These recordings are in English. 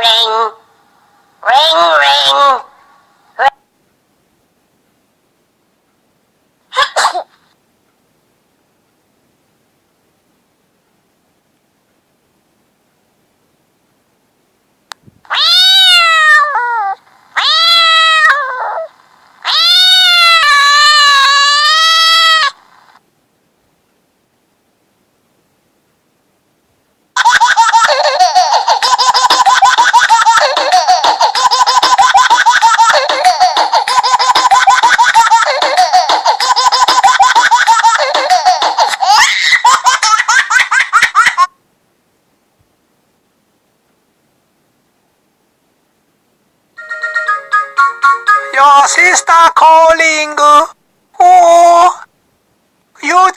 ring. Ring, ring. Your sister calling. Oh, you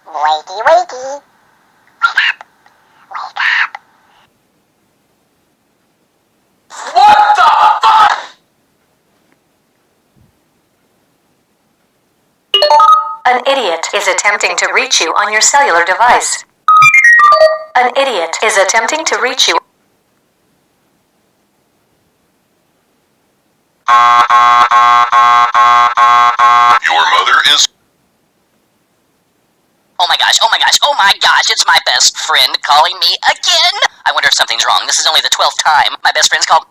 Wakey, wakey. Wake up. Wake up. What the fuck? An idiot is attempting to reach you on your cellular device. An idiot is attempting to reach you. Your mother is... Oh my gosh, it's my best friend calling me again! I wonder if something's wrong. This is only the 12th time my best friend's called...